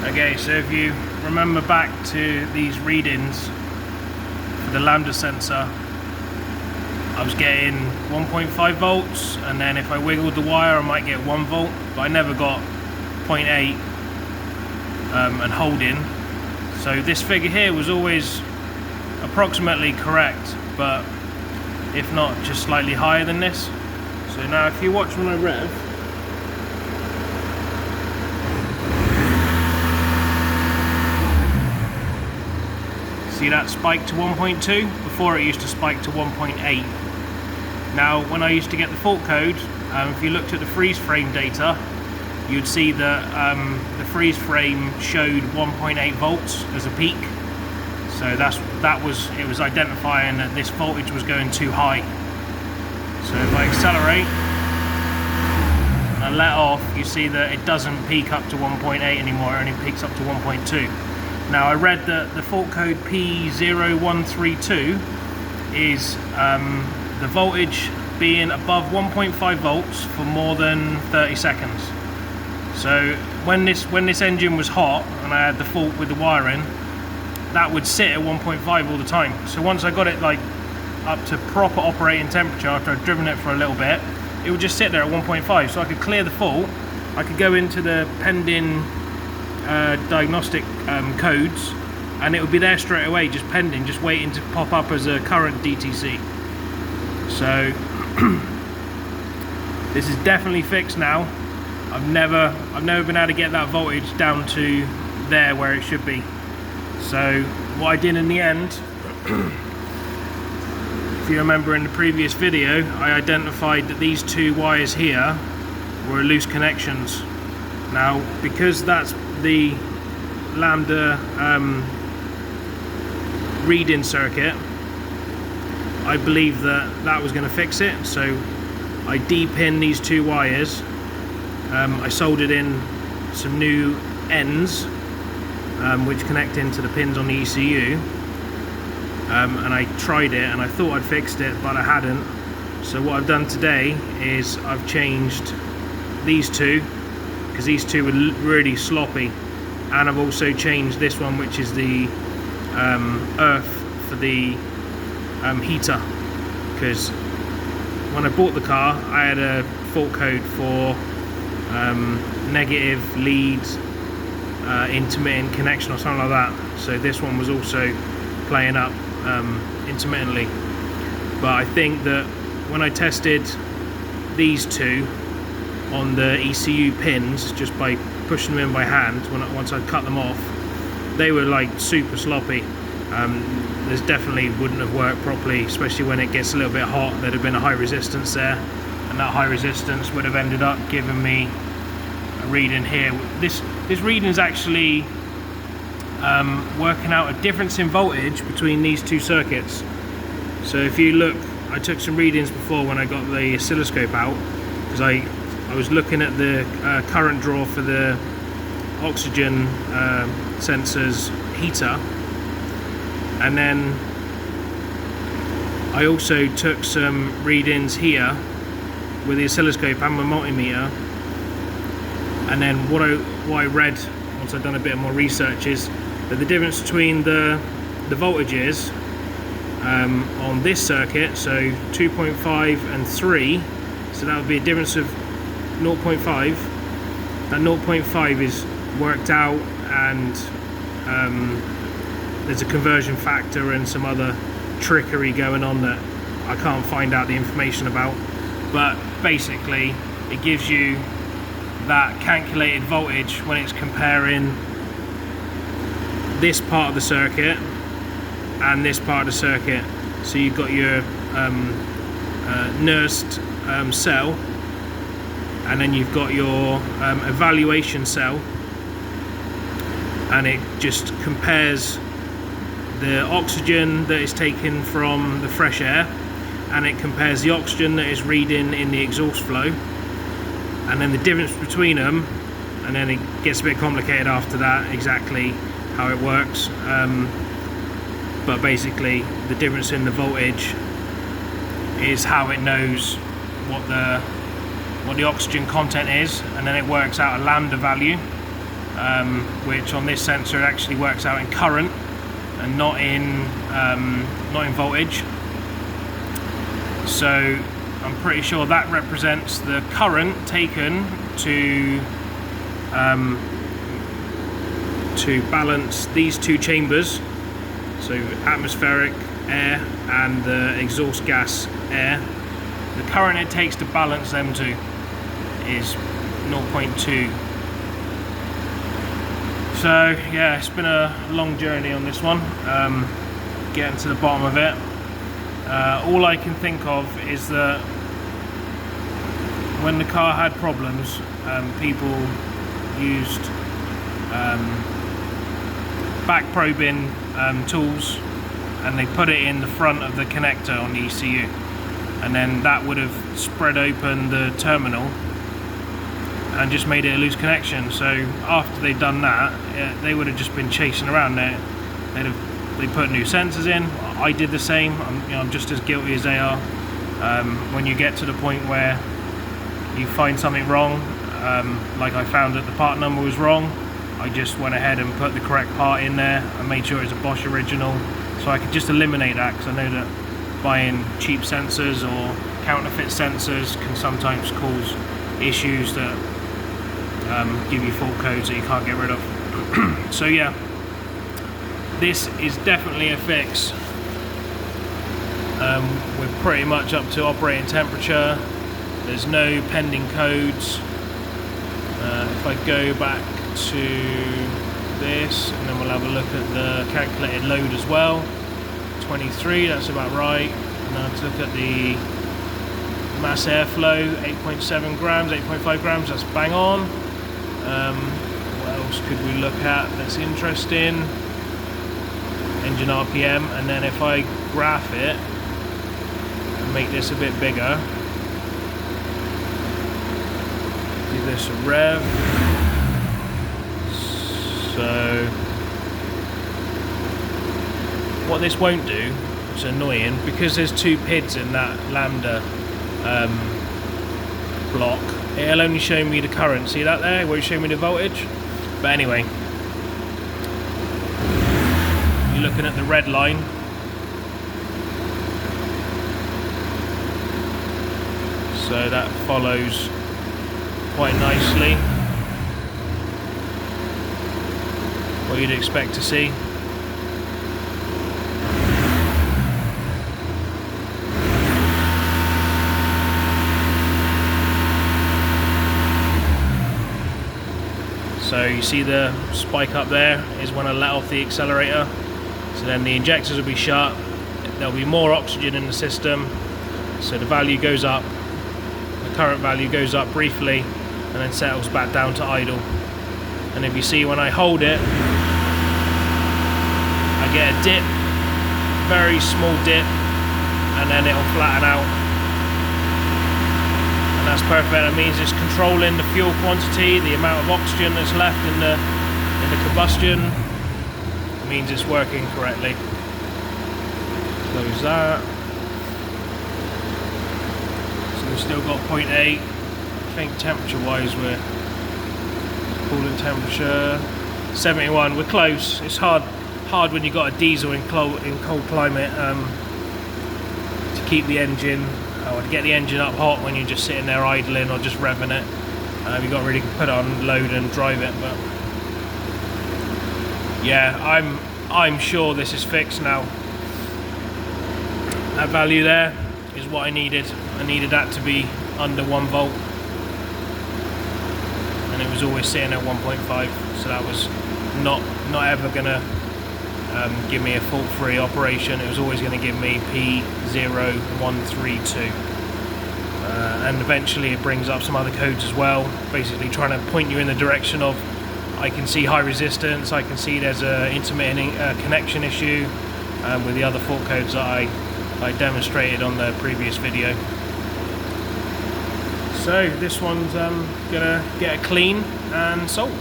Okay, so if you remember back to these readings for the Lambda sensor, I was getting 1.5 volts, and then if I wiggled the wire I might get 1 volt, but I never got 0.8 and holding. So this figure here was always approximately correct, but if not, just slightly higher than this. So now if you watch when I rev, see that spike to 1.2? Before it used to spike to 1.8. Now when I used to get the fault code, if you looked at the freeze frame data, you'd see that the freeze frame showed 1.8 volts as a peak. So it was identifying that this voltage was going too high. So if I accelerate and let off, you see that it doesn't peak up to 1.8 anymore, it only peaks up to 1.2. Now I read that the fault code P0132 is the voltage being above 1.5 volts for more than 30 seconds. So when this engine was hot and I had the fault with the wiring, that would sit at 1.5 all the time. So once I got it like up to proper operating temperature after I'd driven it for a little bit, it would just sit there at 1.5. So I could clear the fault, I could go into the pending diagnostic codes, and it would be there straight away, just pending, just waiting to pop up as a current DTC. So this is definitely fixed now. I've never been able to get that voltage down to there where it should be. So what I did in the end, if you remember in the previous video, I identified that these two wires here were loose connections. Now because that's the Lambda reading circuit, I believe that was going to fix it. So I de-pinned these two wires, I soldered in some new ends which connect into the pins on the ECU, and I tried it and I thought I'd fixed it, but I hadn't. So what I've done today is I've changed these two, because these two were really sloppy, and I've also changed this one, which is the earth for the heater, because when I bought the car I had a fault code for negative lead intermittent connection or something like that. So this one was also playing up intermittently, but I think that when I tested these two on the ECU pins just by pushing them in by hand, once I'd cut them off, they were like super sloppy. This definitely wouldn't have worked properly, especially when it gets a little bit hot. There'd have been a high resistance there, and that high resistance would have ended up giving me a reading here. This reading is actually working out a difference in voltage between these two circuits. So if you look, I took some readings before when I got the oscilloscope out, because I was looking at the current draw for the oxygen sensor's heater, and then I also took some readings here with the oscilloscope and my multimeter. And then what I read once I'd done a bit more research is that the difference between the voltages on this circuit, so 2.5 and 3, so that would be a difference of 0.5. That 0.5 is worked out, and there's a conversion factor and some other trickery going on that I can't find out the information about, but basically it gives you that calculated voltage when it's comparing this part of the circuit and this part of the circuit. So you've got your nursed cell, and then you've got your evaluation cell, and it just compares the oxygen that is taken from the fresh air, and it compares the oxygen that is reading in the exhaust flow, and then the difference between them, and then it gets a bit complicated after that exactly how it works, but basically the difference in the voltage is how it knows what the oxygen content is, and then it works out a lambda value, which on this sensor actually works out in current and not in voltage. So I'm pretty sure that represents the current taken to balance these two chambers, so atmospheric air and the exhaust gas air. The current it takes to balance them two is 0.2. So yeah, it's been a long journey on this one, getting to the bottom of it. All I can think of is that when the car had problems, people used back probing tools, and they put it in the front of the connector on the ECU, and then that would have spread open the terminal and just made it a loose connection. So after they'd done that, they would have just been chasing around there. They put new sensors in. I did the same. I'm just as guilty as they are. When you get to the point where you find something wrong, like I found that the part number was wrong, I just went ahead and put the correct part in there and made sure it's a Bosch original, so I could just eliminate that, because I know that buying cheap sensors or counterfeit sensors can sometimes cause issues that give you fault codes that you can't get rid of. So yeah, this is definitely a fix. We're pretty much up to operating temperature. There's no pending codes. If I go back to this, and then we'll have a look at the calculated load as well. 23, that's about right. And then let's look at the mass airflow, 8.7 grams, 8.5 grams, that's bang on. What else could we look at that's interesting? Engine RPM, and then if I graph it and make this a bit bigger, give this a rev. So what this won't do, it's annoying, because there's two PIDs in that Lambda block, it'll only show me the current. See that there? It won't show me the voltage. But anyway, you're looking at the red line. So that follows quite nicely what you'd expect to see. So you see the spike up there is when I let off the accelerator. So then the injectors will be shut, there'll be more oxygen in the system, so the value goes up, the current value goes up briefly, and then settles back down to idle. And if you see, when I hold it, I get a dip, very small dip, and then it'll flatten out. And that's perfect. That means it's controlling the fuel quantity, the amount of oxygen that's left in the combustion. It means it's working correctly. Close that. So we've still got 0.8. I think temperature-wise we're cooling temperature 71. We're close. It's hard when you've got a diesel in cold climate to keep the engine. To get the engine up hot when you're just sitting there idling or just revving it. You've got to really put it on load and drive it. But yeah, I'm sure this is fixed now. That value there is what I needed. I needed that to be under 1 volt, and it was always sitting at 1.5. So that was not ever gonna give me a fault-free operation. It was always going to give me P0132. And eventually it brings up some other codes as well, basically trying to point you in the direction of, I can see high resistance, I can see there's an intermittent connection issue with the other fault codes that I demonstrated on the previous video. So this one's gonna get a clean and sold.